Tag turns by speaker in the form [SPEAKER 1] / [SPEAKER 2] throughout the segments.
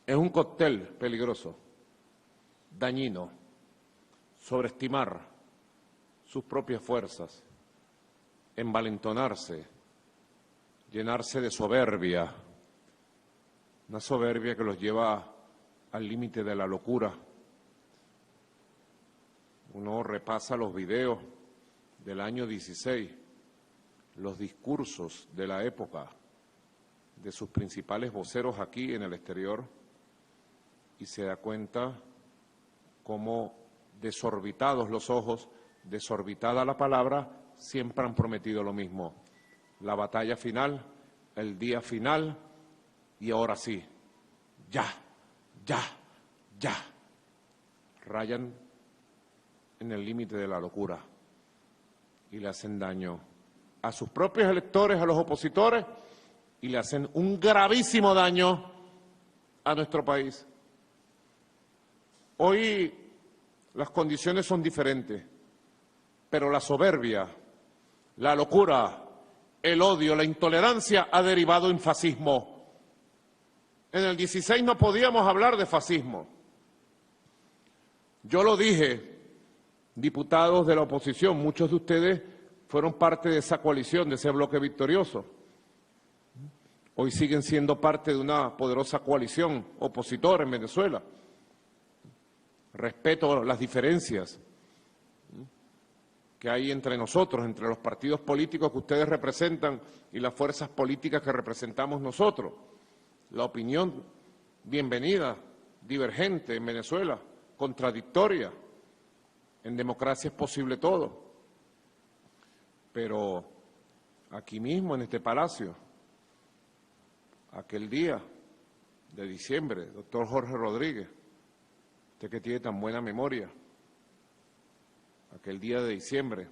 [SPEAKER 1] Es un cóctel peligroso, dañino, sobreestimar sus propias fuerzas, envalentonarse, llenarse de soberbia, una soberbia que los lleva al límite de la locura. Uno repasa los videos del año 16, los discursos de la época de sus principales voceros aquí en el exterior y se da cuenta cómo desorbitados los ojos, desorbitada la palabra, siempre han prometido lo mismo. La batalla final, el día final y ahora sí, ya, ya, ya. Rayan en el límite de la locura y le hacen daño a sus propios electores, a los opositores, y le hacen un gravísimo daño a nuestro país. Hoy las condiciones son diferentes, pero la soberbia, la locura, el odio, la intolerancia ha derivado en fascismo. En el 16 no podíamos hablar de fascismo. Yo lo dije, diputados de la oposición, muchos de ustedes fueron parte de esa coalición, de ese bloque victorioso. Hoy siguen siendo parte de una poderosa coalición opositora en Venezuela. Respeto las diferencias que hay entre nosotros, entre los partidos políticos que ustedes representan y las fuerzas políticas que representamos nosotros. La opinión bienvenida, divergente en Venezuela, contradictoria. En democracia es posible todo. Pero aquí mismo, en este palacio, aquel día de diciembre, doctor Jorge Rodríguez, usted que tiene tan buena memoria, aquel día de diciembre,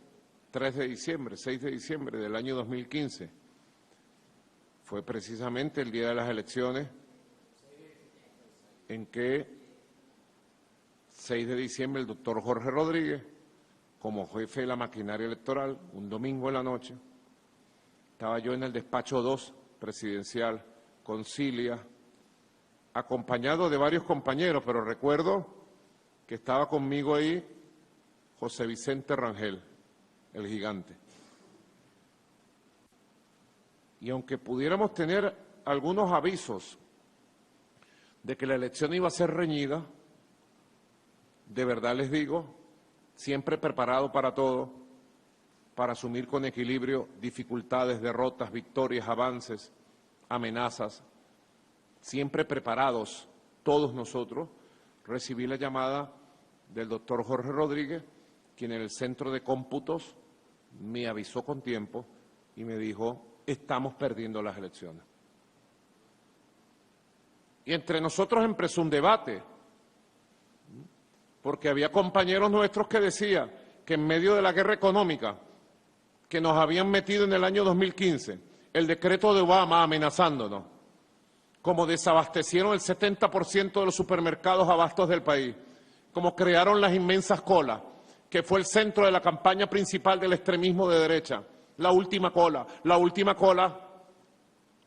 [SPEAKER 1] 3 de diciembre, 6 de diciembre del año 2015, fue precisamente el día de las elecciones en que 6 de diciembre el doctor Jorge Rodríguez, como jefe de la maquinaria electoral, un domingo en la noche, estaba yo en el despacho 2 presidencial, con Cilia, acompañado de varios compañeros, pero recuerdo que estaba conmigo ahí José Vicente Rangel, el gigante. Y aunque pudiéramos tener algunos avisos de que la elección iba a ser reñida, de verdad les digo, siempre preparado para todo, para asumir con equilibrio dificultades, derrotas, victorias, avances, amenazas, siempre preparados todos nosotros, recibí la llamada del doctor Jorge Rodríguez, quien en el centro de cómputos me avisó con tiempo y me dijo, estamos perdiendo las elecciones. Y entre nosotros empezó un debate, porque había compañeros nuestros que decían que en medio de la guerra económica que nos habían metido en el año 2015, el decreto de Obama amenazándonos, como desabastecieron el 70% de los supermercados abastos del país, como crearon las inmensas colas, que fue el centro de la campaña principal del extremismo de derecha, la última cola,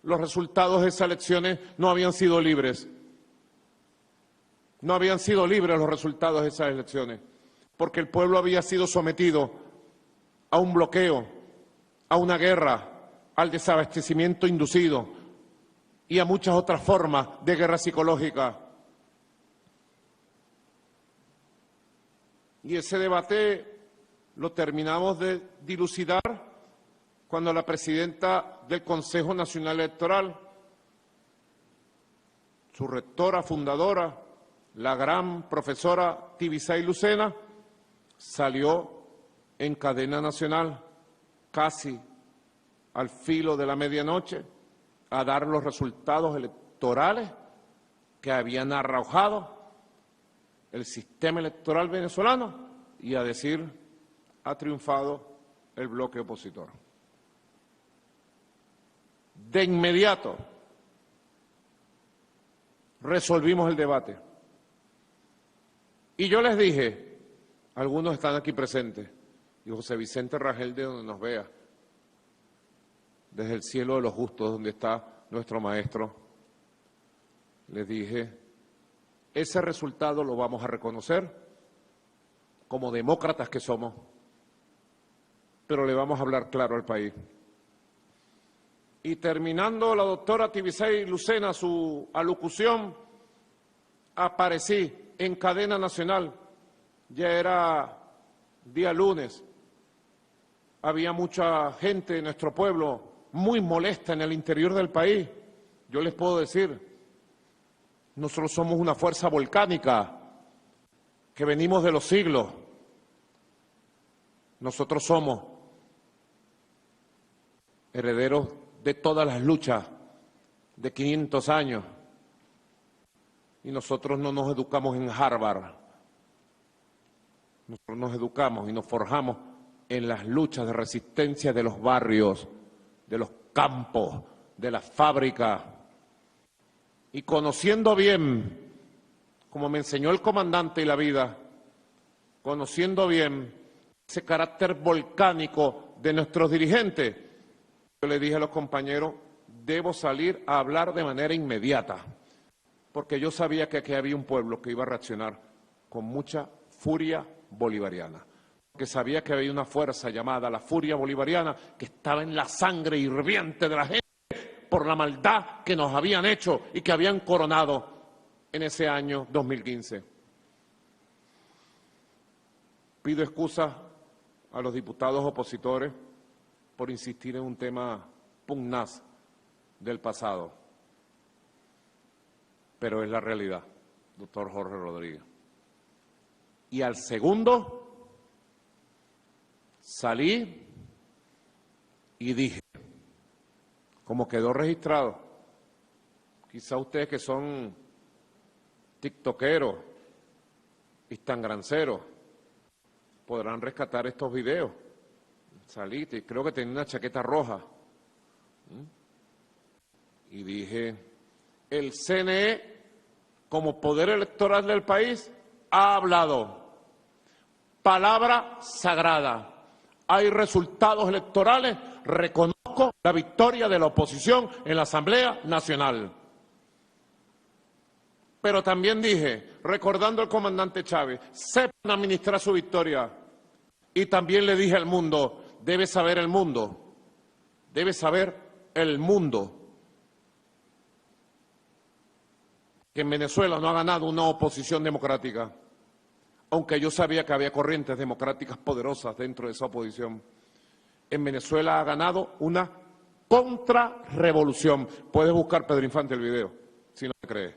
[SPEAKER 1] los resultados de esas elecciones no habían sido libres. No habían sido libres los resultados de esas elecciones, porque el pueblo había sido sometido a un bloqueo, a una guerra, al desabastecimiento inducido y a muchas otras formas de guerra psicológica. Y ese debate lo terminamos de dilucidar cuando la presidenta del Consejo Nacional Electoral, su rectora fundadora, la gran profesora Tibisay Lucena, salió en cadena nacional casi al filo de la medianoche a dar los resultados electorales que habían arrojado el sistema electoral venezolano y a decir, ha triunfado el bloque opositor. De inmediato resolvimos el debate. Y yo les dije, algunos están aquí presentes, y José Vicente Rangel, de donde nos vea, desde el cielo de los justos, donde está nuestro maestro, les dije, ese resultado lo vamos a reconocer como demócratas que somos, pero le vamos a hablar claro al país. Y terminando la doctora Tibisay Lucena su alocución, aparecí en cadena nacional, ya era día lunes, había mucha gente de nuestro pueblo muy molesta en el interior del país. Yo les puedo decir, nosotros somos una fuerza volcánica que venimos de los siglos. Nosotros somos herederos de todas las luchas de 500 años. Y nosotros no nos educamos en Harvard. Nosotros nos educamos y nos forjamos en las luchas de resistencia de los barrios, de los campos, de las fábricas. Y conociendo bien, como me enseñó el comandante y la vida, conociendo bien ese carácter volcánico de nuestros dirigentes, yo le dije a los compañeros, debo salir a hablar de manera inmediata, porque yo sabía que aquí había un pueblo que iba a reaccionar con mucha furia bolivariana, que sabía que había una fuerza llamada la furia bolivariana que estaba en la sangre hirviente de la gente por la maldad que nos habían hecho y que habían coronado en ese año 2015. Pido excusas a los diputados opositores por insistir en un tema pugnaz del pasado, pero es la realidad, doctor Jorge Rodríguez. Y al segundo salí y dije, como quedó registrado, quizá ustedes que son tiktokeros, instagramceros, podrán rescatar estos videos. Salí, creo que tenía una chaqueta roja. Y dije, el CNE, como poder electoral del país, ha hablado. Palabra sagrada. Hay resultados electorales, reconozco la victoria de la oposición en la Asamblea Nacional. Pero también dije, recordando al comandante Chávez, sepan administrar su victoria. Y también le dije al mundo, debe saber el mundo, que en Venezuela no ha ganado una oposición democrática, aunque yo sabía que había corrientes democráticas poderosas dentro de esa oposición. En Venezuela ha ganado una contrarrevolución. Puedes buscar, Pedro Infante, el video, si no me crees.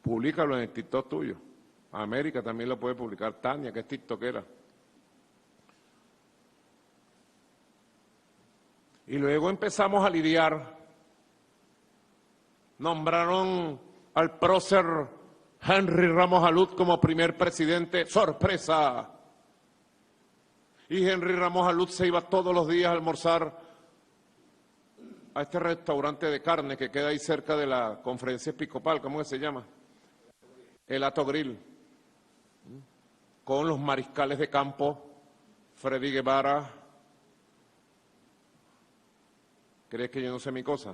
[SPEAKER 1] Públicalo en el TikTok tuyo. América también lo puede publicar. Tania, que es tiktokera. Y luego empezamos a lidiar. Nombraron al prócer Henry Ramos Alud como primer presidente. ¡Sorpresa! Y Henry Ramos Alud se iba todos los días a almorzar a este restaurante de carne que queda ahí cerca de la Conferencia Episcopal. ¿Cómo que se llama? El Hato Grill, con los mariscales de campo, Freddy Guevara. ¿Crees que yo no sé mi cosa?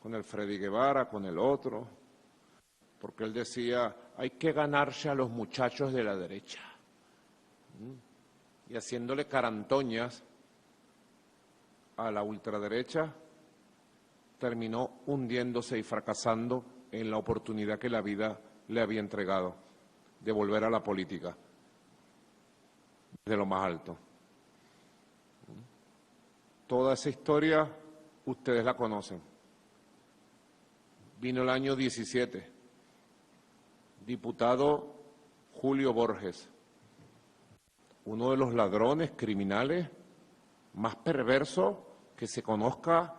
[SPEAKER 1] Con el Freddy Guevara, con el otro, porque él decía, hay que ganarse a los muchachos de la derecha. Y haciéndole carantoñas a la ultraderecha, terminó hundiéndose y fracasando en la oportunidad que la vida le había entregado de volver a la política de lo más alto. Toda esa historia ustedes la conocen. Vino el año 17, diputado Julio Borges, uno de los ladrones criminales más perversos que se conozca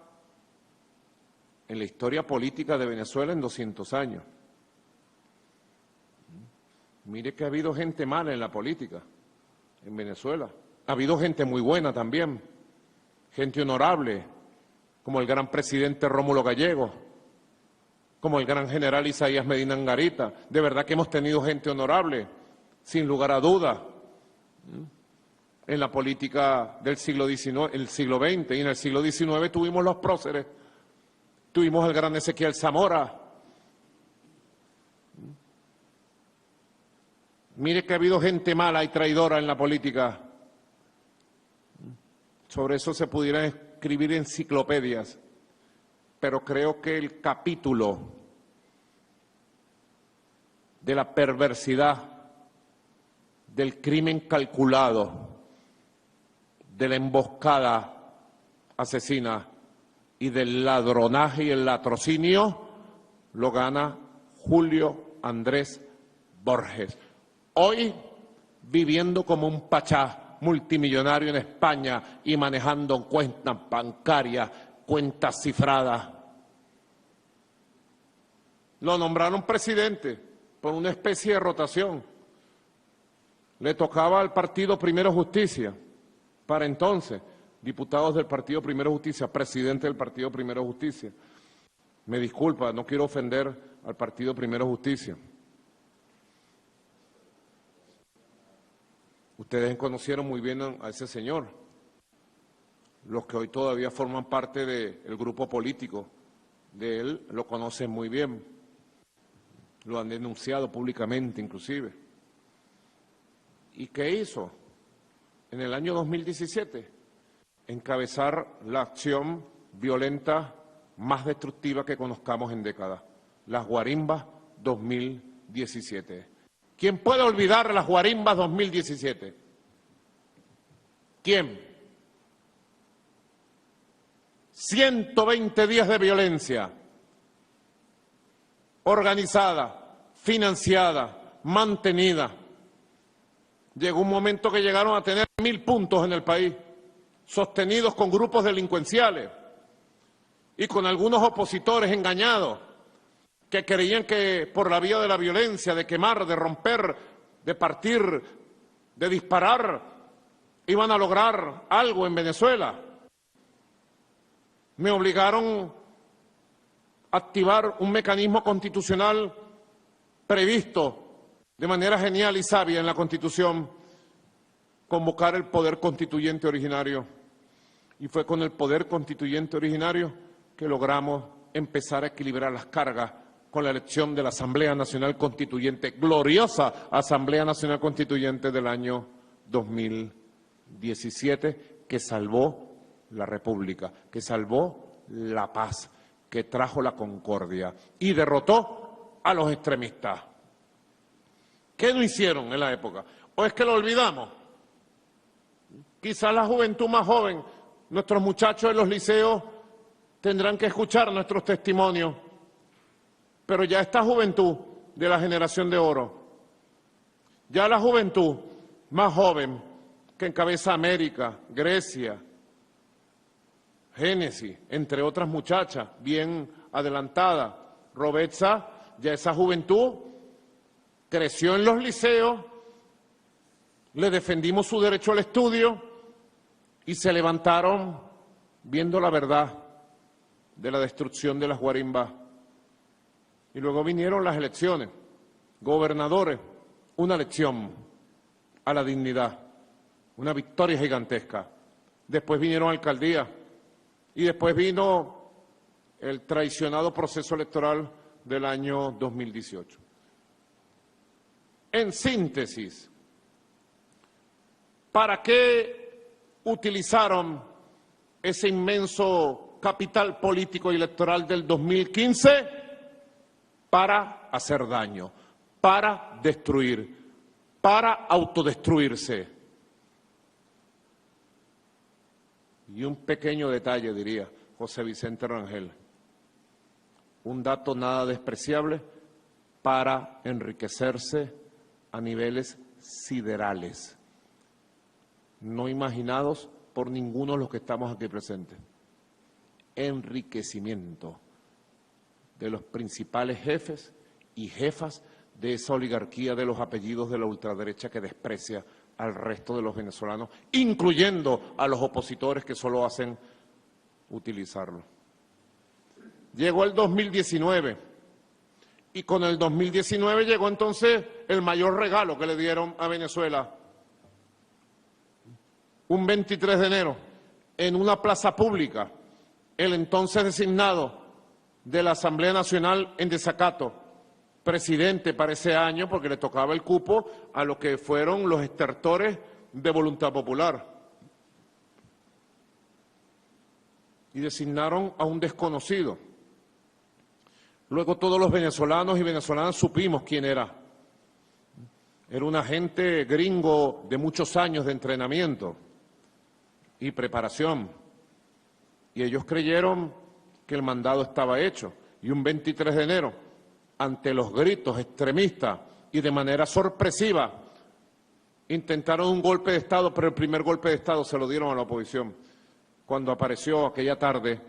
[SPEAKER 1] en la historia política de Venezuela en 200 años. Mire que ha habido gente mala en la política en Venezuela. Ha habido gente muy buena también, gente honorable, como el gran presidente Rómulo Gallego, como el gran general Isaías Medina Angarita. De verdad que hemos tenido gente honorable, sin lugar a dudas. en la política del siglo XIX, el siglo XX, y en el siglo XIX tuvimos los próceres, tuvimos al gran Ezequiel Zamora. Mire que ha habido gente mala y traidora en la política. Sobre eso se pudieran escribir enciclopedias, pero creo que el capítulo de la perversidad, del crimen calculado, de la emboscada asesina y del ladronaje y el latrocinio lo gana Julio Andrés Borges. Hoy, viviendo como un pachá multimillonario en España y manejando cuentas bancarias, cuentas cifradas. Lo nombraron presidente por una especie de rotación. Le tocaba al Partido Primero Justicia, para entonces, diputados del Partido Primero Justicia, presidente del Partido Primero Justicia. Me disculpa, no quiero ofender al Partido Primero Justicia. Ustedes conocieron muy bien a ese señor. Los que hoy todavía forman parte del grupo político de él lo conocen muy bien. Lo han denunciado públicamente, inclusive. ¿Y qué hizo? En el año 2017, encabezar la acción violenta más destructiva que conozcamos en décadas, las Guarimbas 2017. ¿Quién puede olvidar las Guarimbas 2017? ¿Quién? 120 días de violencia, organizada, financiada, mantenida. Llegó un momento que llegaron a tener 1000 puntos en el país, sostenidos con grupos delincuenciales y con algunos opositores engañados que creían que por la vía de la violencia, de quemar, de romper, de partir, de disparar, iban a lograr algo en Venezuela. Me obligaron a activar un mecanismo constitucional previsto de manera genial y sabia en la Constitución, convocar el poder constituyente originario. Y fue con el poder constituyente originario que logramos empezar a equilibrar las cargas con la elección de la Asamblea Nacional Constituyente, gloriosa Asamblea Nacional Constituyente del año 2017, que salvó la República, que salvó la paz, que trajo la concordia y derrotó a los extremistas. ¿Qué no hicieron en la época? ¿O es que lo olvidamos? Quizás la juventud más joven, nuestros muchachos de los liceos, tendrán que escuchar nuestros testimonios. Pero ya esta juventud de la generación de oro, ya la juventud más joven que encabeza América, Grecia, Génesis, entre otras muchachas bien adelantadas, Robetza, ya esa juventud creció en los liceos, le defendimos su derecho al estudio y se levantaron viendo la verdad de la destrucción de las guarimbas. Y luego vinieron las elecciones, gobernadores, una elección a la dignidad, una victoria gigantesca. Después vinieron alcaldías y después vino el traicionado proceso electoral del año 2018. En síntesis, ¿para qué utilizaron ese inmenso capital político y electoral del 2015? Para hacer daño, para destruir, para autodestruirse. Y un pequeño detalle, diría José Vicente Rangel, un dato nada despreciable para enriquecerse a niveles siderales, no imaginados por ninguno de los que estamos aquí presentes. Enriquecimiento de los principales jefes y jefas de esa oligarquía de los apellidos de la ultraderecha que desprecia al resto de los venezolanos, incluyendo a los opositores que solo hacen utilizarlo. Llegó el 2019 y con el 2019 llegó entonces el mayor regalo que le dieron a Venezuela. un 23 de enero, en una plaza pública, el entonces designado de la Asamblea Nacional en desacato, presidente para ese año, porque le tocaba el cupo a lo que fueron los estertores de Voluntad Popular. Y designaron a un desconocido. Luego todos los venezolanos y venezolanas supimos quién era. Era un agente gringo de muchos años de entrenamiento y preparación. Y ellos creyeron que el mandado estaba hecho. Y un 23 de enero, ante los gritos extremistas y de manera sorpresiva, intentaron un golpe de Estado, pero el primer golpe de Estado se lo dieron a la oposición. Cuando apareció aquella tarde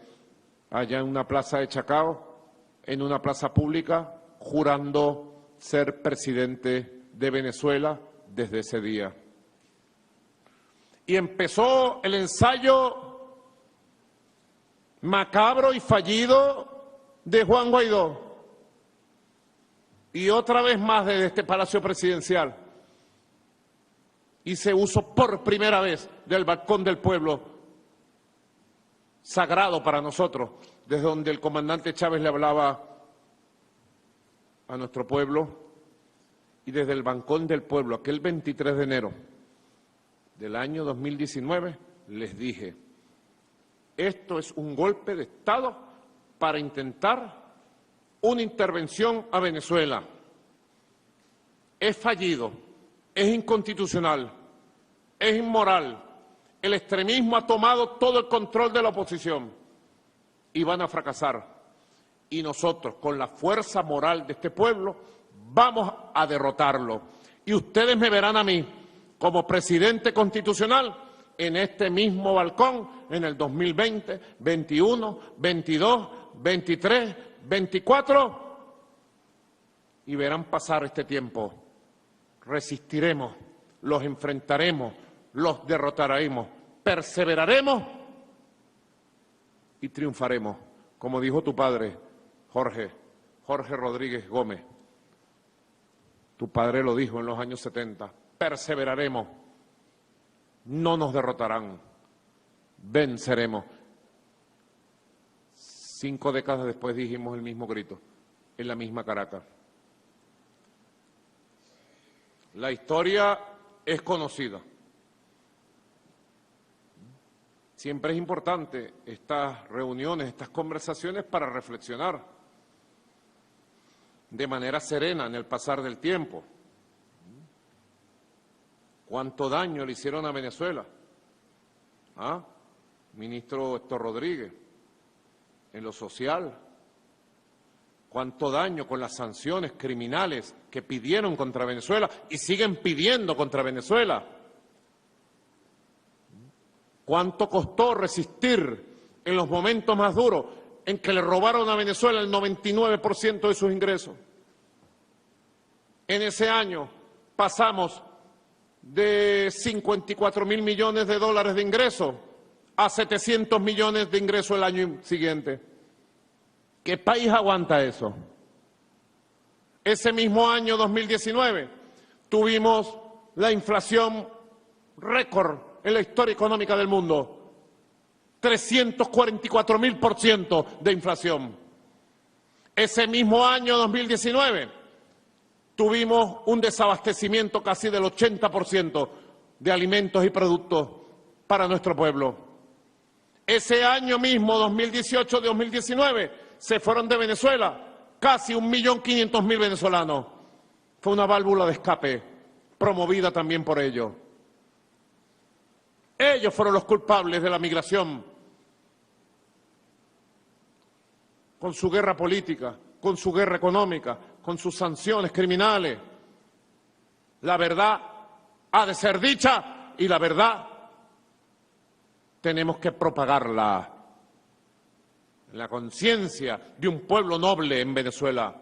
[SPEAKER 1] allá en una plaza de Chacao, en una plaza pública, jurando ser presidente de Venezuela desde ese día. Y empezó el ensayo macabro y fallido de Juan Guaidó. Y otra vez más desde este Palacio Presidencial. Hice uso por primera vez del balcón del pueblo, sagrado para nosotros, desde donde el comandante Chávez le hablaba a nuestro pueblo, y desde el balcón del pueblo, aquel 23 de enero del año 2019, les dije, esto es un golpe de Estado para intentar una intervención a Venezuela. Es fallido, es inconstitucional, es inmoral. El extremismo ha tomado todo el control de la oposición y van a fracasar. Y nosotros, con la fuerza moral de este pueblo, vamos a derrotarlo. Y ustedes me verán a mí como presidente constitucional en este mismo balcón en el 2020, 21, 22, 23, 24 y verán pasar este tiempo. Resistiremos, los enfrentaremos, los derrotaremos, perseveraremos y triunfaremos. Como dijo tu padre, Jorge Rodríguez Gómez. Tu padre lo dijo en los años 70. Perseveraremos, no nos derrotarán, venceremos. 5 décadas después dijimos el mismo grito, en la misma Caracas. La historia es conocida. Siempre es importante estas reuniones, estas conversaciones para reflexionar de manera serena en el pasar del tiempo. ¿Cuánto daño le hicieron a Venezuela? Ministro Héctor Rodríguez, en lo social. ¿Cuánto daño con las sanciones criminales que pidieron contra Venezuela y siguen pidiendo contra Venezuela? ¿Cuánto costó resistir en los momentos más duros en que le robaron a Venezuela el 99% de sus ingresos? En ese año pasamos de 54.000 millones de dólares de ingresos a 700 millones de ingresos el año siguiente. ¿Qué país aguanta eso? Ese mismo año 2019 tuvimos la inflación récord en la historia económica del mundo. 344.000% de inflación. Ese mismo año 2019 tuvimos un desabastecimiento casi del 80% de alimentos y productos para nuestro pueblo. Ese año mismo, 2018-2019, se fueron de Venezuela casi 1.500.000 venezolanos. Fue una válvula de escape, promovida también por ellos. Ellos fueron los culpables de la migración, con su guerra política, con su guerra económica, con sus sanciones criminales. La verdad ha de ser dicha y la verdad tenemos que propagarla. La conciencia de un pueblo noble en Venezuela,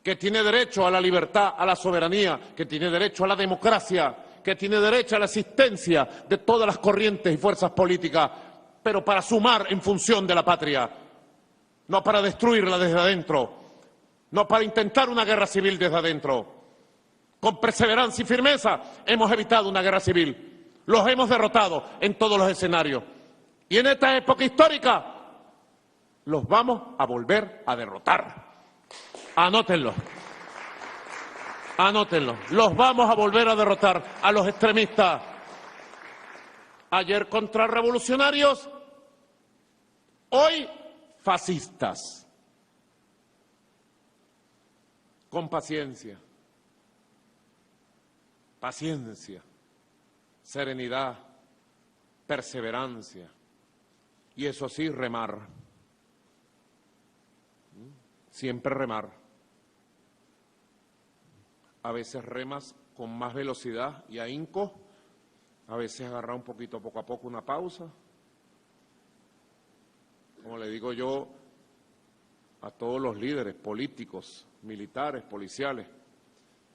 [SPEAKER 1] que tiene derecho a la libertad, a la soberanía, que tiene derecho a la democracia, que tiene derecho a la existencia de todas las corrientes y fuerzas políticas, pero para sumar en función de la patria, no para destruirla desde adentro, no para intentar una guerra civil desde adentro. Con perseverancia y firmeza hemos evitado una guerra civil. Los hemos derrotado en todos los escenarios. Y en esta época histórica los vamos a volver a derrotar. Anótenlo. Anótenlo. Los vamos a volver a derrotar a los extremistas. Ayer contrarrevolucionarios, hoy fascistas. Con paciencia. Paciencia, serenidad, perseverancia. Y eso sí, remar. Siempre remar. A veces remas con más velocidad y ahínco, a veces agarrar un poquito poco a poco una pausa. Como le digo yo a todos los líderes políticos, militares, policiales,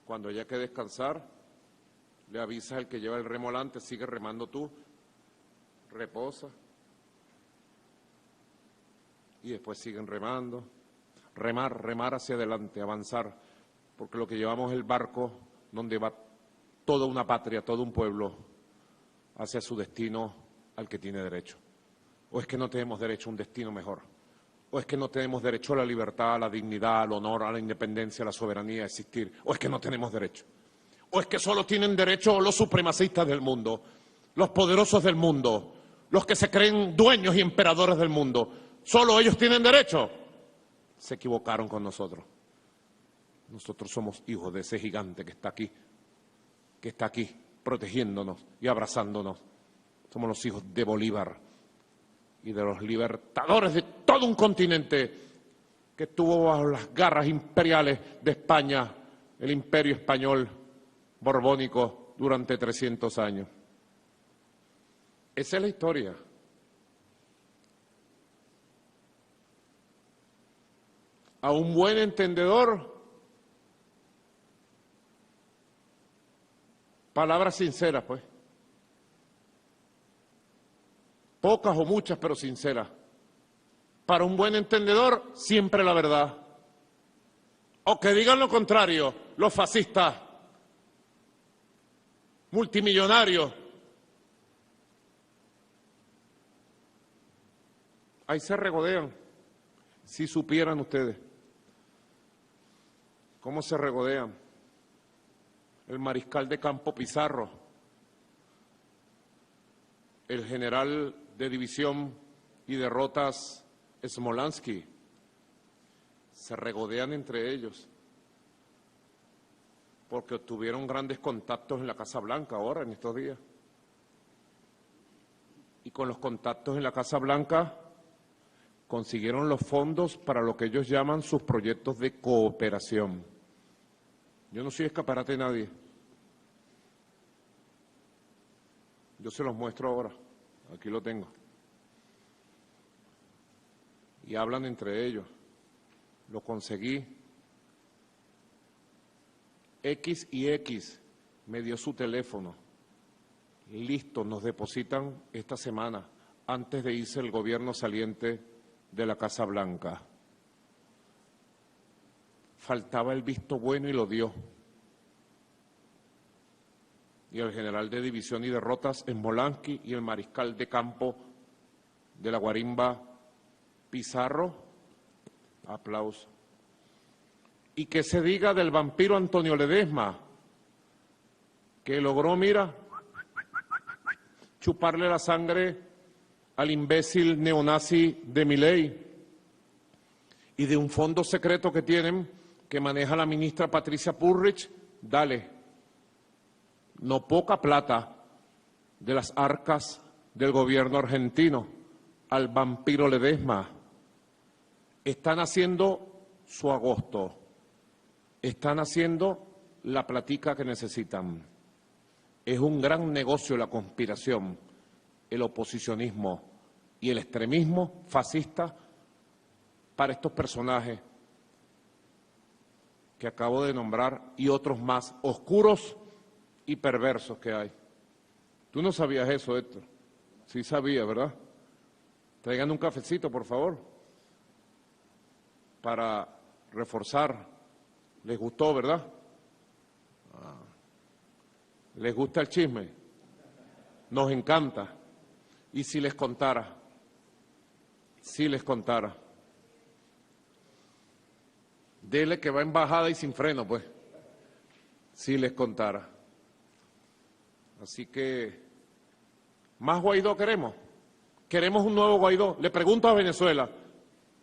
[SPEAKER 1] cuando haya que descansar, le avisas al que lleva el remo adelante, sigue remando tú, reposa, y después siguen remando. Remar hacia adelante, avanzar, porque lo que llevamos es el barco donde va toda una patria, todo un pueblo, hacia su destino al que tiene derecho. ¿O es que no tenemos derecho a un destino mejor? ¿O es que no tenemos derecho a la libertad, a la dignidad, al honor, a la independencia, a la soberanía, a existir? ¿O es que no tenemos derecho? ¿O es que solo tienen derecho los supremacistas del mundo, los poderosos del mundo, los que se creen dueños y emperadores del mundo? ¿Solo ellos tienen derecho? Se equivocaron con nosotros. Nosotros somos hijos de ese gigante que está aquí, protegiéndonos y abrazándonos. Somos los hijos de Bolívar y de los libertadores de todo un continente que estuvo bajo las garras imperiales de España, el imperio español borbónico, durante 300 años. Esa es la historia. A un buen entendedor, palabras sinceras, pues. Pocas o muchas, pero sinceras. Para un buen entendedor, siempre la verdad. O que digan lo contrario, los fascistas, multimillonarios. Ahí se regodean. Si supieran ustedes cómo se regodean. El mariscal de campo Pizarro, el general de división y derrotas Smolansky, se regodean entre ellos porque obtuvieron grandes contactos en la Casa Blanca ahora, en estos días. Y con los contactos en la Casa Blanca consiguieron los fondos para lo que ellos llaman sus proyectos de cooperación. Yo no soy escaparate de nadie. Yo se los muestro ahora. Aquí lo tengo. Y hablan entre ellos. Lo conseguí. X y X me dio su teléfono. Listo, nos depositan esta semana, antes de irse el gobierno saliente de la Casa Blanca. Faltaba el visto bueno y lo dio. Y el general de división y derrotas Smolansky y el mariscal de campo de la guarimba Pizarro, aplauso. Y que se diga del vampiro Antonio Ledesma, que logró, mira, chuparle la sangre al imbécil neonazi de Milei, y de un fondo secreto que tienen, que maneja la ministra Patricia Bullrich, dale, no poca plata de las arcas del gobierno argentino al vampiro Ledesma. Están haciendo su agosto, están haciendo la platica que necesitan. Es un gran negocio la conspiración, el oposicionismo y el extremismo fascista para estos personajes que acabo de nombrar y otros más oscuros y perversos que hay. Tú no sabías eso, Héctor. Sí sabía, ¿verdad? Traigan un cafecito, por favor, para reforzar. ¿Les gustó, verdad? ¿Les gusta el chisme? nos encanta. Y si les contara, dele que va en bajada y sin freno, pues, si les contara. Así que, ¿más Guaidó queremos? ¿Queremos un nuevo Guaidó? Le pregunto a Venezuela,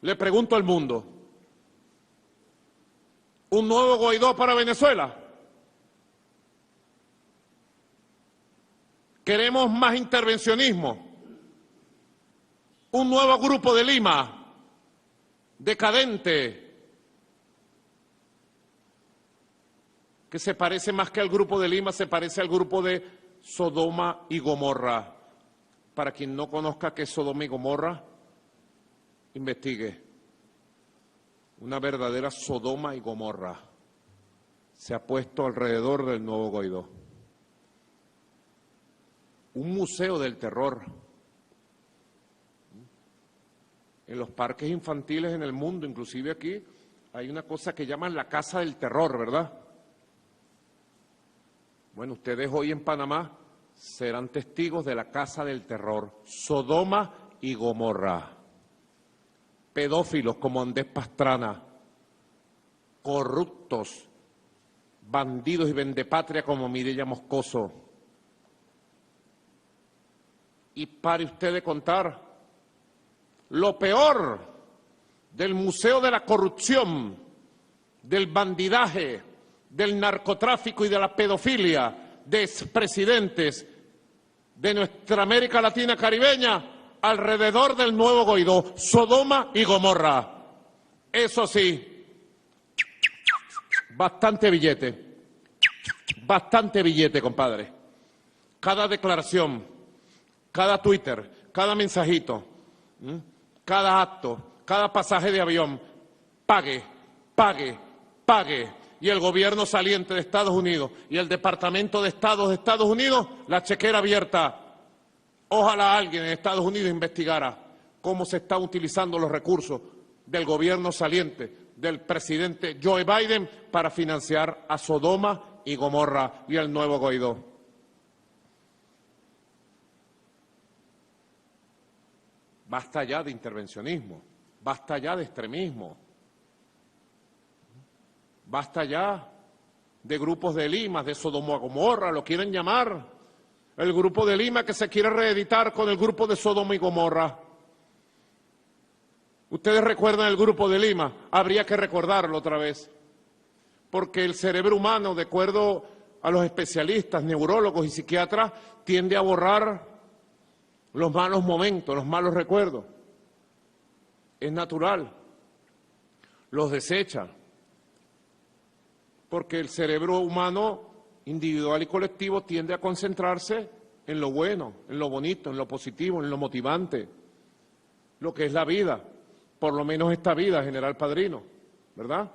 [SPEAKER 1] le pregunto al mundo. ¿Un nuevo Guaidó para Venezuela? ¿Queremos más intervencionismo? ¿Un nuevo Grupo de Lima, decadente, que se parece más que al Grupo de Lima, se parece al grupo de Sodoma y Gomorra? Para quien no conozca qué es Sodoma y Gomorra, investigue. Una verdadera Sodoma y Gomorra se ha puesto alrededor del nuevo Guaidó. Un museo del terror. En los parques infantiles en el mundo, inclusive aquí, hay una cosa que llaman la Casa del Terror, ¿verdad? Bueno, ustedes hoy en Panamá serán testigos de la Casa del Terror, Sodoma y Gomorra. Pedófilos como Andrés Pastrana, corruptos, bandidos y vendepatria como Mireya Moscoso. Y pare usted de contar lo peor del Museo de la Corrupción, del bandidaje, del narcotráfico y de la pedofilia de expresidentes de nuestra América Latina caribeña alrededor del nuevo Guaidó, Sodoma y Gomorra. Eso sí, bastante billete, compadre. Cada declaración, cada Twitter, cada mensajito, cada acto, cada pasaje de avión, pague. Y el gobierno saliente de Estados Unidos y el Departamento de Estado de Estados Unidos, la chequera abierta. Ojalá alguien en Estados Unidos investigara cómo se están utilizando los recursos del gobierno saliente, del presidente Joe Biden, para financiar a Sodoma y Gomorra y al nuevo Guaidó. Basta ya de intervencionismo, basta ya de extremismo, basta ya de grupos de Lima, de Sodoma y Gomorra, lo quieren llamar. El Grupo de Lima que se quiere reeditar con el Grupo de Sodoma y Gomorra. ¿Ustedes recuerdan el Grupo de Lima? Habría que recordarlo otra vez, porque el cerebro humano, de acuerdo a los especialistas, neurólogos y psiquiatras, tiende a borrar los malos momentos, los malos recuerdos. Es natural, los desecha, porque el cerebro humano, individual y colectivo, tiende a concentrarse en lo bueno, en lo bonito, en lo positivo, en lo motivante, lo que es la vida, por lo menos esta vida, General Padrino, ¿verdad?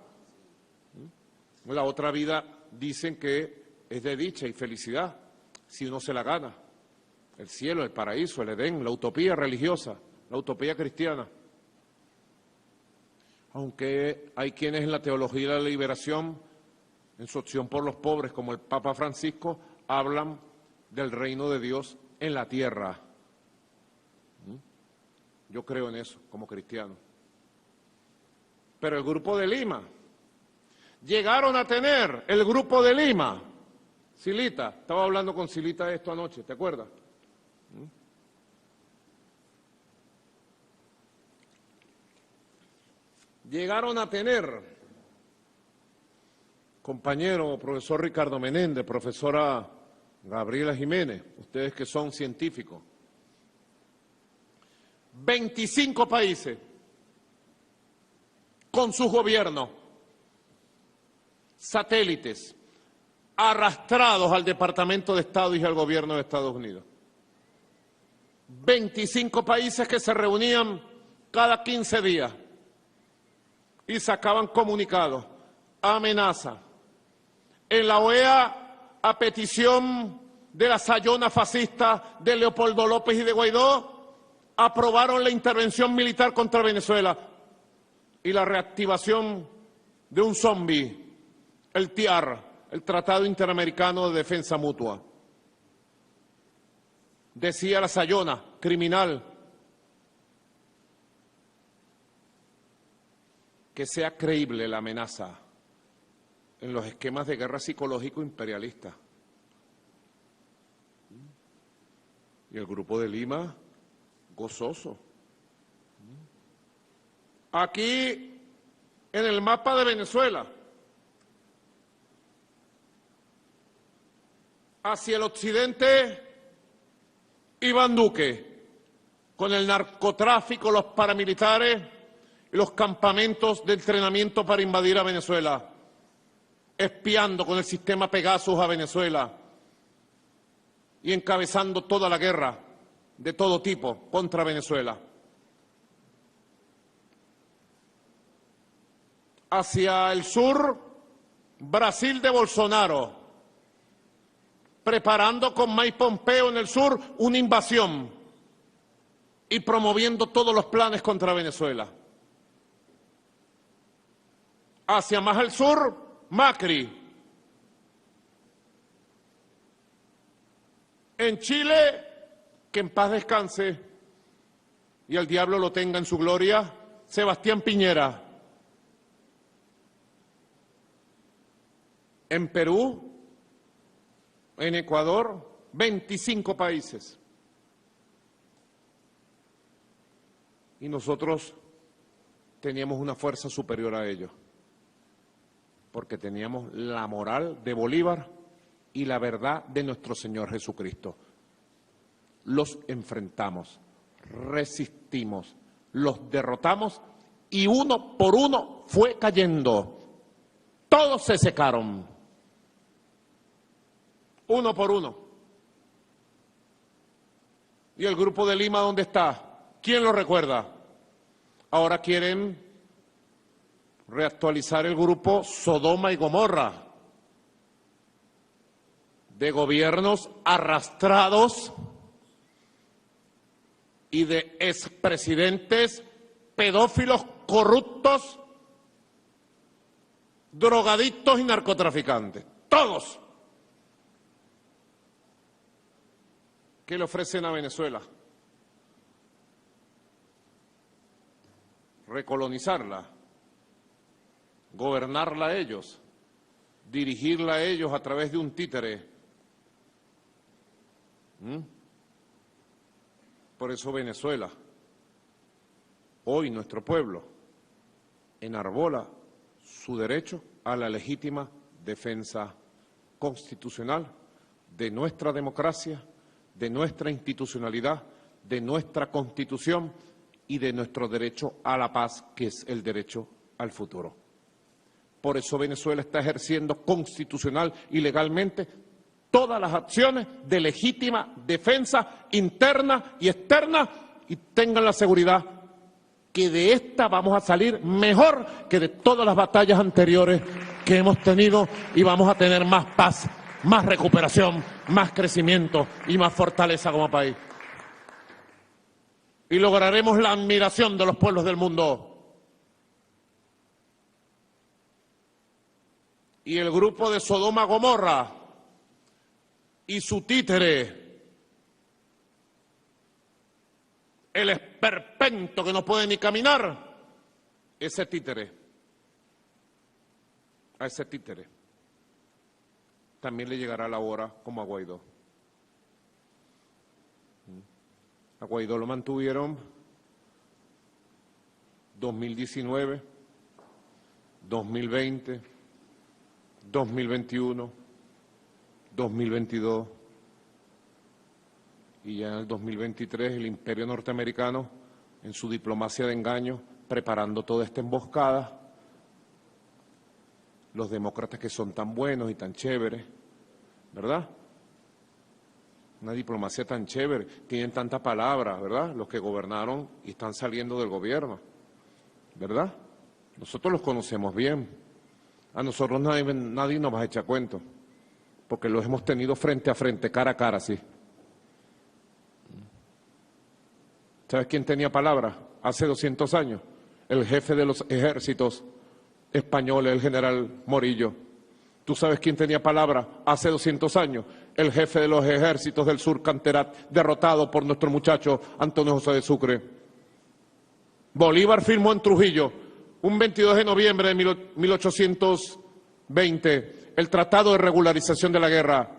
[SPEAKER 1] La otra vida dicen que es de dicha y felicidad, si uno se la gana. El cielo, el paraíso, el Edén, la utopía religiosa, la utopía cristiana. Aunque hay quienes en la teología de la liberación, en su opción por los pobres, como el Papa Francisco, hablan del reino de Dios en la tierra. Yo creo en eso, como cristiano. Pero el Grupo de Lima, llegaron a tener el Grupo de Lima, Silita, estaba hablando con Silita de esto anoche, ¿te acuerdas? Llegaron a tener, compañero profesor Ricardo Menéndez, profesora Gabriela Jiménez, ustedes que son científicos, 25 países con sus gobiernos, satélites, arrastrados al Departamento de Estado y al gobierno de Estados Unidos. 25 países que se reunían cada 15 días y sacaban comunicados, amenazas. En la OEA, a petición de la sayona fascista de Leopoldo López y de Guaidó, aprobaron la intervención militar contra Venezuela y la reactivación de un zombie, el TIAR, el Tratado Interamericano de Defensa Mutua. Decía la Sayona, criminal, que sea creíble la amenaza en los esquemas de guerra psicológico imperialista. Y el Grupo de Lima, gozoso. Aquí, en el mapa de Venezuela, hacia el occidente, Iván Duque, con el narcotráfico, los paramilitares y los campamentos de entrenamiento para invadir a Venezuela, espiando con el sistema Pegasus a Venezuela y encabezando toda la guerra de todo tipo contra Venezuela. Hacia el sur, Brasil de Bolsonaro, preparando con Mike Pompeo en el sur una invasión y promoviendo todos los planes contra Venezuela. Hacia más al sur, Macri. En Chile, que en paz descanse y el diablo lo tenga en su gloria, Sebastián Piñera. En Perú, en Ecuador, 25 países. Y nosotros teníamos una fuerza superior a ellos, porque teníamos la moral de Bolívar y la verdad de nuestro Señor Jesucristo. Los enfrentamos, resistimos, los derrotamos y uno por uno fue cayendo. Todos se secaron. Uno por uno. ¿Y el Grupo de Lima dónde está? ¿Quién lo recuerda? Ahora quieren reactualizar el grupo Sodoma y Gomorra, de gobiernos arrastrados y de expresidentes pedófilos corruptos, drogadictos y narcotraficantes. Todos. ¿Qué le ofrecen a Venezuela? Recolonizarla, gobernarla a ellos, dirigirla a ellos a través de un títere. Por eso Venezuela, hoy nuestro pueblo, enarbola su derecho a la legítima defensa constitucional de nuestra democracia, de nuestra institucionalidad, de nuestra Constitución y de nuestro derecho a la paz, que es el derecho al futuro. Por eso Venezuela está ejerciendo constitucional y legalmente todas las acciones de legítima defensa interna y externa, y tengan la seguridad que de esta vamos a salir mejor que de todas las batallas anteriores que hemos tenido, y vamos a tener más paz, más recuperación, más crecimiento y más fortaleza como país. Y lograremos la admiración de los pueblos del mundo. Y el grupo de Sodoma Gomorra y su títere, el esperpento que no puede ni caminar, ese títere, a ese títere también le llegará la hora como a Guaidó. A Guaidó lo mantuvieron 2019, 2020, 2021, 2022 y ya en el 2023 el imperio norteamericano, en su diplomacia de engaño, preparando toda esta emboscada. Los demócratas que son tan buenos y tan chéveres, ¿verdad? Una diplomacia tan chévere, tienen tanta palabra, ¿verdad? Los que gobernaron y están saliendo del gobierno, ¿verdad? Nosotros los conocemos bien. A nosotros nadie nos va a echar cuento, porque los hemos tenido frente a frente, cara a cara, sí. ¿Sabes quién tenía palabra hace 200 años? El jefe de los ejércitos españoles, el general Morillo. ¿Tú sabes quién tenía palabra hace 200 años? el jefe de los ejércitos del sur, Canterat, derrotado por nuestro muchacho Antonio José de Sucre. Bolívar firmó en Trujillo, un 22 de noviembre de 1820, el Tratado de Regularización de la Guerra.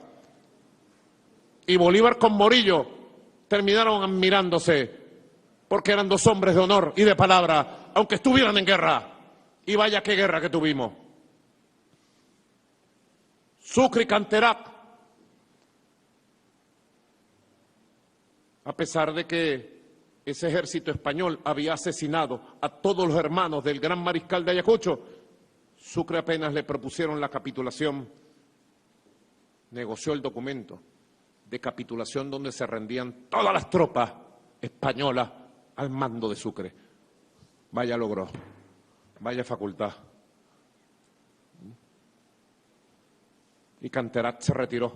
[SPEAKER 1] Y Bolívar con Morillo terminaron admirándose, porque eran dos hombres de honor y de palabra, aunque estuvieran en guerra. Y vaya qué guerra que tuvimos. Sucre y Canterat, a pesar de que ese ejército español había asesinado a todos los hermanos del gran mariscal de Ayacucho, Sucre apenas le propusieron la capitulación, negoció el documento de capitulación donde se rendían todas las tropas españolas al mando de Sucre. Vaya logró, vaya facultad. Y Canterat se retiró.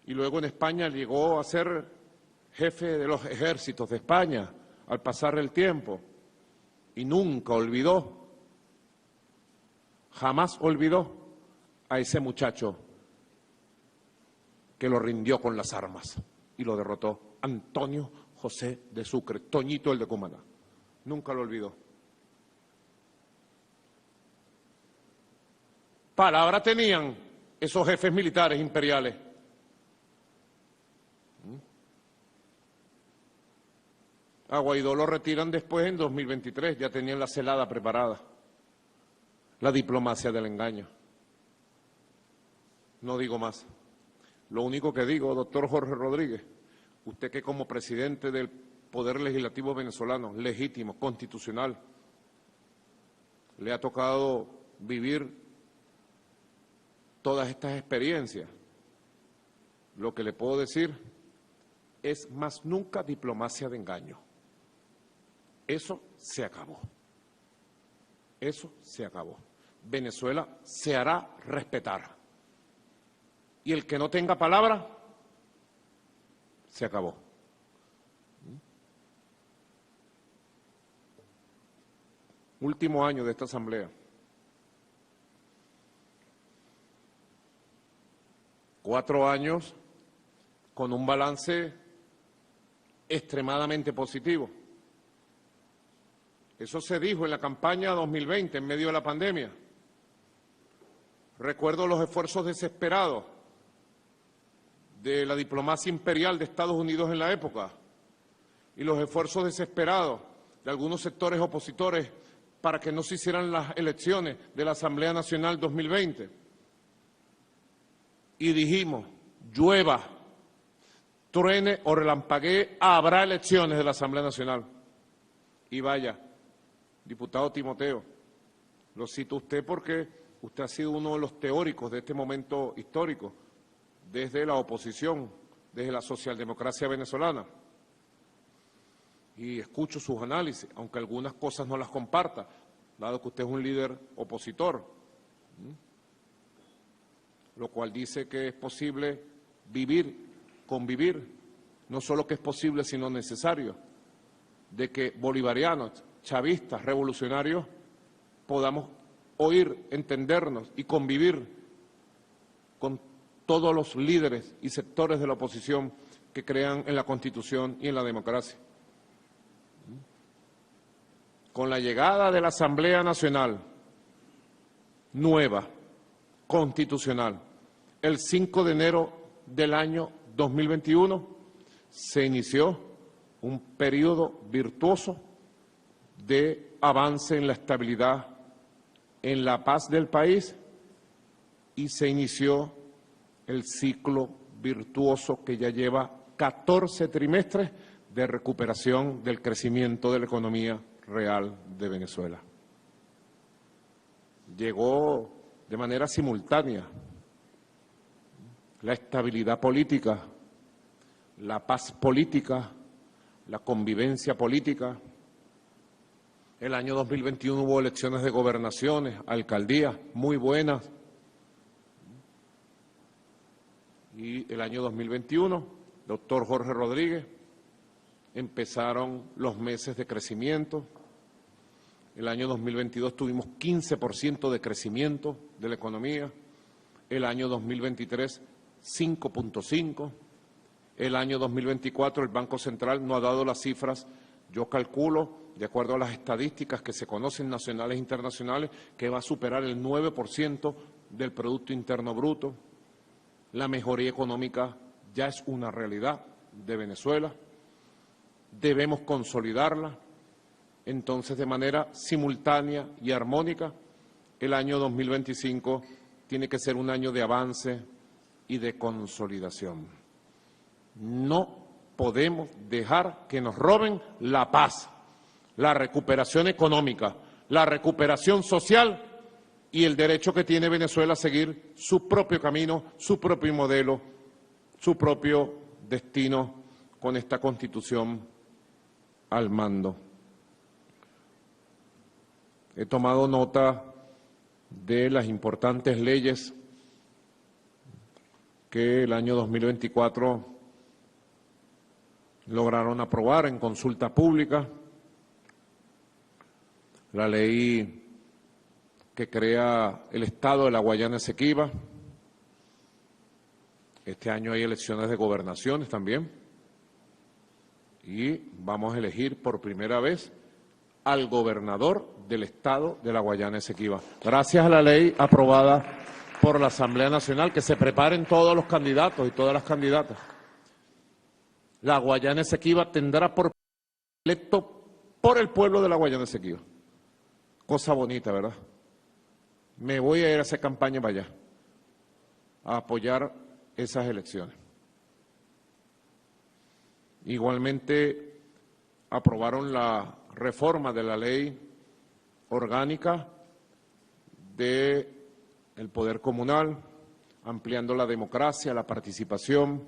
[SPEAKER 1] Y luego en España llegó a ser jefe de los ejércitos de España al pasar el tiempo. Y nunca olvidó, jamás olvidó a ese muchacho que lo rindió con las armas y lo derrotó, Antonio José de Sucre, Toñito el de Cumaná. Nunca lo olvidó. Palabra tenían esos jefes militares imperiales. A Guaidó lo retiran después en 2023, ya tenían la celada preparada. La diplomacia del engaño. No digo más. Lo único que digo, doctor Jorge Rodríguez, usted que como presidente del Poder Legislativo venezolano, legítimo, constitucional, le ha tocado vivir todas estas experiencias. Lo que le puedo decir es más nunca diplomacia de engaño. Eso se acabó. Eso se acabó. Venezuela se hará respetar. Y el que no tenga palabra, se acabó. Último año de esta asamblea. 4 años con un balance extremadamente positivo. Eso se dijo en la campaña 2020, en medio de la pandemia. Recuerdo los esfuerzos desesperados de la diplomacia imperial de Estados Unidos en la época y los esfuerzos desesperados de algunos sectores opositores para que no se hicieran las elecciones de la Asamblea Nacional 2020. Y dijimos, llueva, truene o relampaguee, habrá elecciones de la Asamblea Nacional. Y vaya, diputado Timoteo, lo cito usted porque usted ha sido uno de los teóricos de este momento histórico, desde la oposición, desde la socialdemocracia venezolana. Y escucho sus análisis, aunque algunas cosas no las comparta, dado que usted es un líder opositor, lo cual dice que es posible vivir, convivir, no solo que es posible, sino necesario, de que bolivarianos, chavistas, revolucionarios, podamos oír, entendernos y convivir con todos los líderes y sectores de la oposición que crean en la Constitución y en la democracia. Con la llegada de la Asamblea Nacional nueva, constitucional, el 5 de enero del año 2021, se inició un periodo virtuoso de avance en la estabilidad, en la paz del país, y se inició el ciclo virtuoso que ya lleva 14 trimestres de recuperación del crecimiento de la economía real de Venezuela. Llegó de manera simultánea la estabilidad política, la paz política, la convivencia política. El año 2021 hubo elecciones de gobernaciones, alcaldías muy buenas. Y el año 2021, doctor Jorge Rodríguez, empezaron los meses de crecimiento. El año 2022 tuvimos 15% de crecimiento de la economía. El año 2023, 5.5. El año 2024 el Banco Central no ha dado las cifras. Yo calculo, de acuerdo a las estadísticas que se conocen nacionales e internacionales, que va a superar el 9% del Producto Interno Bruto. La mejoría económica ya es una realidad de Venezuela. Debemos consolidarla. Entonces, de manera simultánea y armónica, el año 2025 tiene que ser un año de avance y de consolidación. No podemos dejar que nos roben la paz, la recuperación económica, la recuperación social y el derecho que tiene Venezuela a seguir su propio camino, su propio modelo, su propio destino con esta Constitución al mando. He tomado nota de las importantes leyes que el año 2024 lograron aprobar en consulta pública. La ley que crea el Estado de la Guayana Esequiba. Este año hay elecciones de gobernaciones también. Y vamos a elegir por primera vez al gobernador del Estado de la Guayana Esequiba. Gracias a la ley aprobada por la Asamblea Nacional, que se preparen todos los candidatos y todas las candidatas. La Guayana Esequiba tendrá por electo por el pueblo de la Guayana Esequiba. Cosa bonita, ¿verdad? Me voy a ir a hacer campaña para allá, a apoyar esas elecciones. Igualmente aprobaron la reforma de la ley orgánica del poder comunal, ampliando la democracia, la participación.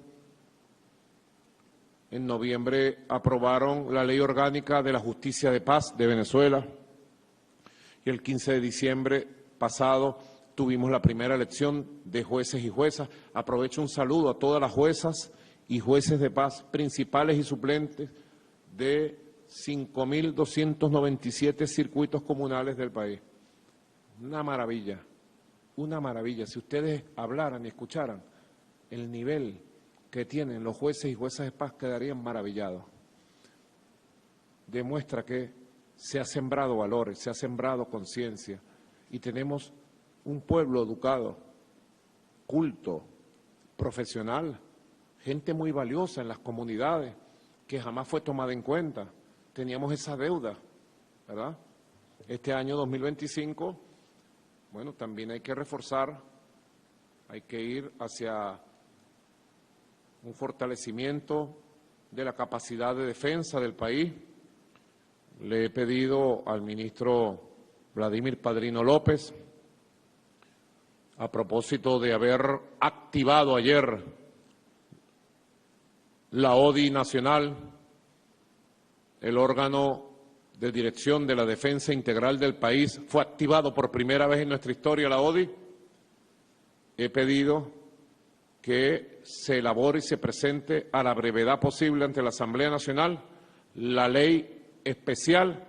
[SPEAKER 1] En noviembre aprobaron la ley orgánica de la justicia de paz de Venezuela y el 15 de diciembre pasado tuvimos la primera elección de jueces y juezas. Aprovecho un saludo a todas las juezas y jueces de paz, principales y suplentes de 5.297 circuitos comunales del país. Una maravilla, una maravilla. Si ustedes hablaran y escucharan el nivel que tienen los jueces y juezas de paz, quedarían maravillados. Demuestra que se ha sembrado valores, se ha sembrado conciencia y tenemos un pueblo educado, culto, profesional, gente muy valiosa en las comunidades que jamás fue tomada en cuenta. Teníamos esa deuda, ¿verdad? Este año 2025, bueno, también hay que reforzar, hay que ir hacia un fortalecimiento de la capacidad de defensa del país. Le he pedido al ministro Vladimir Padrino López, a propósito de haber activado ayer la ODI Nacional, el órgano de dirección de la defensa integral del país, fue activado por primera vez en nuestra historia la ODI. He pedido que se elabore y se presente a la brevedad posible ante la Asamblea Nacional la ley especial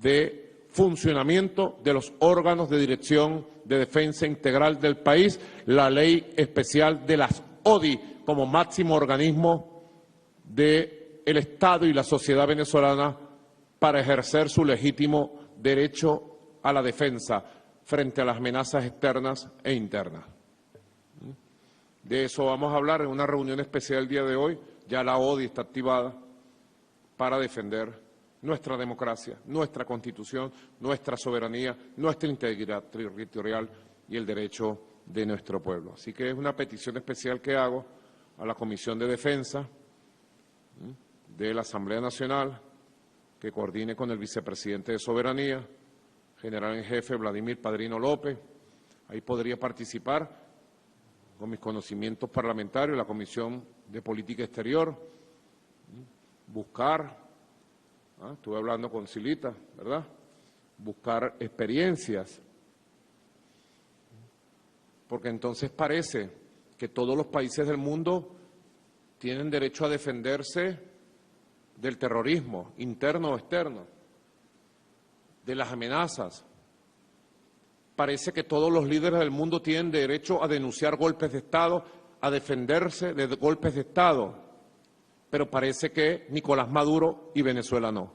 [SPEAKER 1] de funcionamiento de los órganos de dirección de defensa integral del país, la ley especial de las ODI como máximo organismo del Estado y la sociedad venezolana para ejercer su legítimo derecho a la defensa frente a las amenazas externas e internas. De eso vamos a hablar en una reunión especial el día de hoy. Ya la ODI está activada para defender nuestra democracia, nuestra Constitución, nuestra soberanía, nuestra integridad territorial y el derecho de nuestro pueblo. Así que es una petición especial que hago a la Comisión de Defensa de la Asamblea Nacional, que coordine con el vicepresidente de Soberanía, general en jefe Vladimir Padrino López. Ahí podría participar con mis conocimientos parlamentarios la Comisión de Política Exterior, buscar, estuve hablando con Silita, ¿verdad?, buscar experiencias, porque entonces parece que todos los países del mundo tienen derecho a defenderse del terrorismo, interno o externo, de las amenazas. Parece que todos los líderes del mundo tienen derecho a denunciar golpes de Estado, a defenderse de golpes de Estado, pero parece que Nicolás Maduro y Venezuela no.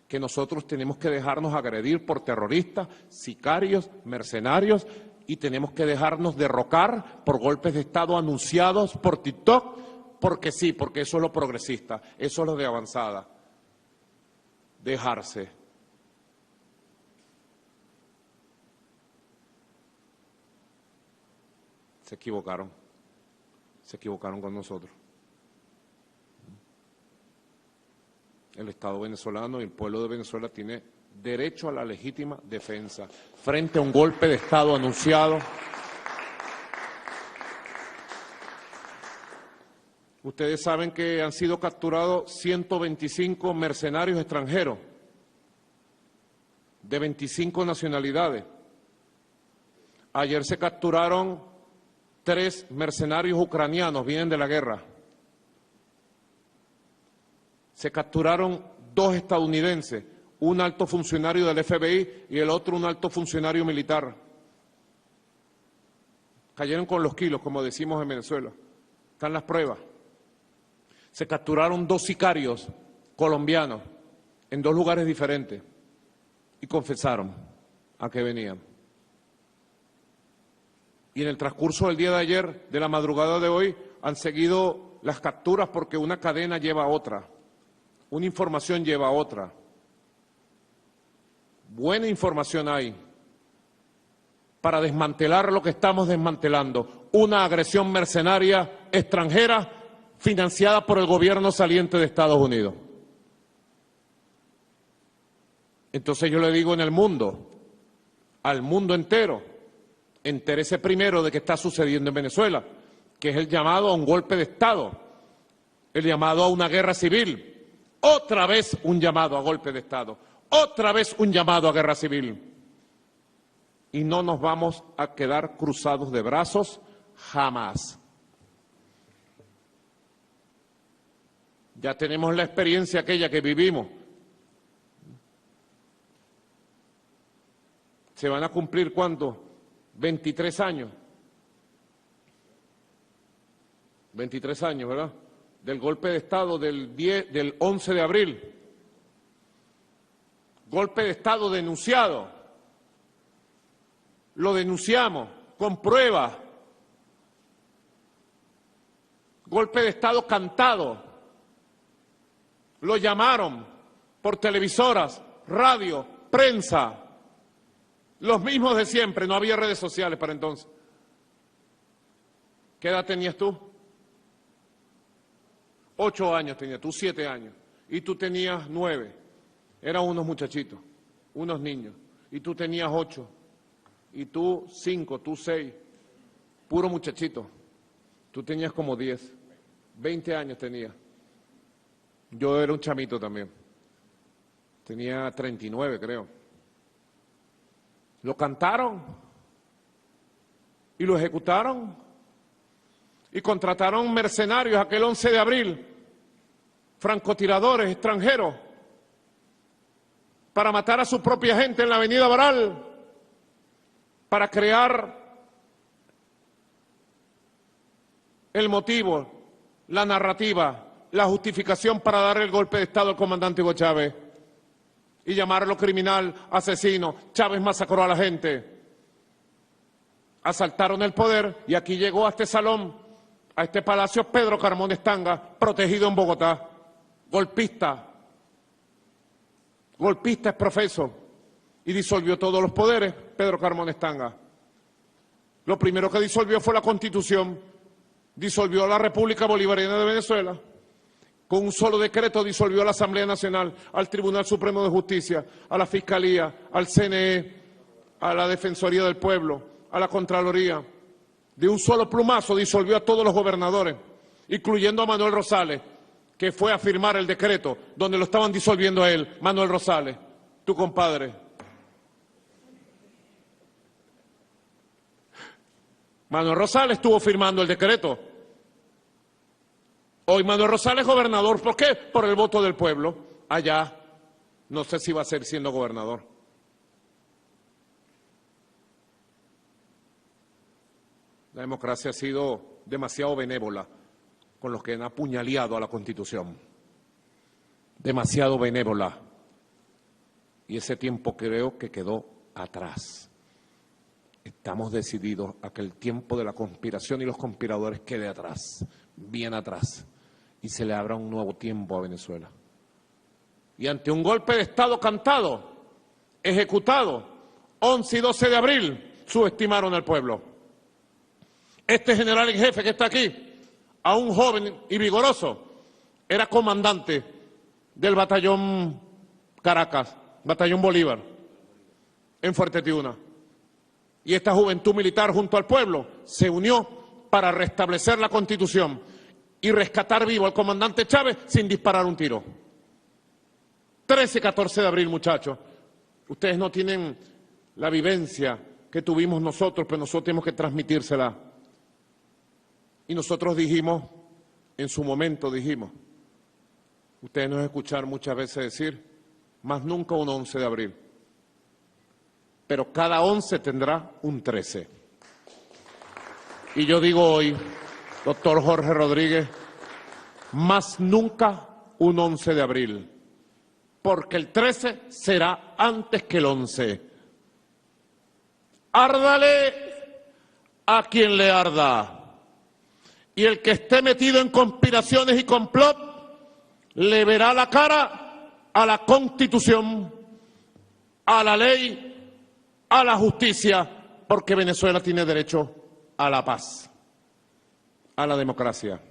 [SPEAKER 1] Que nosotros tenemos que dejarnos agredir por terroristas, sicarios, mercenarios, y tenemos que dejarnos derrocar por golpes de Estado anunciados por TikTok, porque sí, porque eso es lo progresista, eso es lo de avanzada. Dejarse. Se equivocaron con nosotros. El Estado venezolano y el pueblo de Venezuela tiene derecho a la legítima defensa frente a un golpe de Estado anunciado. Ustedes saben que han sido capturados 125 mercenarios extranjeros de 25 nacionalidades. Ayer se capturaron 3 mercenarios ucranianos, vienen de la guerra. Se capturaron 2 estadounidenses, un alto funcionario del FBI y el otro un alto funcionario militar. Cayeron con los kilos, como decimos en Venezuela. Están las pruebas. Se capturaron 2 sicarios colombianos en 2 lugares diferentes y confesaron a qué venían. Y en el transcurso del día de ayer, de la madrugada de hoy, han seguido las capturas porque una cadena lleva a otra. Una información lleva a otra. Buena información hay para desmantelar lo que estamos desmantelando. Una agresión mercenaria extranjera financiada por el gobierno saliente de Estados Unidos. Entonces yo le digo en el mundo, al mundo entero, entérese primero de qué está sucediendo en Venezuela, que es el llamado a un golpe de Estado, el llamado a una guerra civil. Otra vez un llamado a golpe de Estado, otra vez un llamado a guerra civil. Y no nos vamos a quedar cruzados de brazos jamás. Ya tenemos la experiencia aquella que vivimos. ¿Se van a cumplir cuánto? 23 años. 23 años, ¿verdad? Del golpe de Estado del 11 de abril. Golpe de Estado denunciado. Lo denunciamos con pruebas. Golpe de Estado cantado. Lo llamaron por televisoras, radio, prensa. Los mismos de siempre, no había redes sociales para entonces. ¿Qué edad tenías tú? 8 años tenías tú, 7 años. Y tú tenías 9. Eran unos muchachitos, unos niños. Y tú tenías 8. Y tú 5, tú 6. Puro muchachito. Tú tenías como 10. 20 años tenías. Yo era un chamito también. Tenía 39, creo. Lo cantaron y lo ejecutaron y contrataron mercenarios aquel 11 de abril, francotiradores extranjeros, para matar a su propia gente en la avenida Baral, para crear el motivo, la narrativa, la justificación para dar el golpe de Estado al comandante Hugo Chávez y llamarlo criminal, asesino. Chávez masacró a la gente. Asaltaron el poder y aquí llegó a este salón, a este palacio, Pedro Carmón Estanga, protegido en Bogotá. Golpista. Golpista es profeso. Y disolvió todos los poderes, Pedro Carmón Estanga. Lo primero que disolvió fue la Constitución. Disolvió la República Bolivariana de Venezuela. Con un solo decreto disolvió a la Asamblea Nacional, al Tribunal Supremo de Justicia, a la Fiscalía, al CNE, a la Defensoría del Pueblo, a la Contraloría. De un solo plumazo disolvió a todos los gobernadores, incluyendo a Manuel Rosales, que fue a firmar el decreto donde lo estaban disolviendo a él, Manuel Rosales, tu compadre. Manuel Rosales estuvo firmando el decreto. Hoy Manuel Rosales es gobernador. ¿Por qué? Por el voto del pueblo. Allá, no sé si va a ser siendo gobernador. La democracia ha sido demasiado benévola con los que han apuñaleado a la Constitución. Demasiado benévola. Y ese tiempo creo que quedó atrás. Estamos decididos a que el tiempo de la conspiración y los conspiradores quede atrás, bien atrás, y se le abra un nuevo tiempo a Venezuela. Y ante un golpe de Estado cantado, ejecutado, 11 y 12 de abril, subestimaron al pueblo. Este general en jefe que está aquí, aún joven y vigoroso, era comandante del batallón Caracas, batallón Bolívar, en Fuerte Tiuna. Y esta juventud militar junto al pueblo se unió para restablecer la Constitución y rescatar vivo al comandante Chávez sin disparar un tiro. 13 y 14 de abril, muchachos. Ustedes no tienen la vivencia que tuvimos nosotros, pero nosotros tenemos que transmitírsela. Y nosotros dijimos, en su momento dijimos, ustedes nos escucharon muchas veces decir, más nunca un 11 de abril. Pero cada 11 tendrá un 13. Y yo digo hoy, doctor Jorge Rodríguez, más nunca un 11 de abril, porque el 13 será antes que el 11. Árdale a quien le arda. Y el que esté metido en conspiraciones y complot, le verá la cara a la Constitución, a la ley, a la justicia, porque Venezuela tiene derecho a la paz, a la democracia.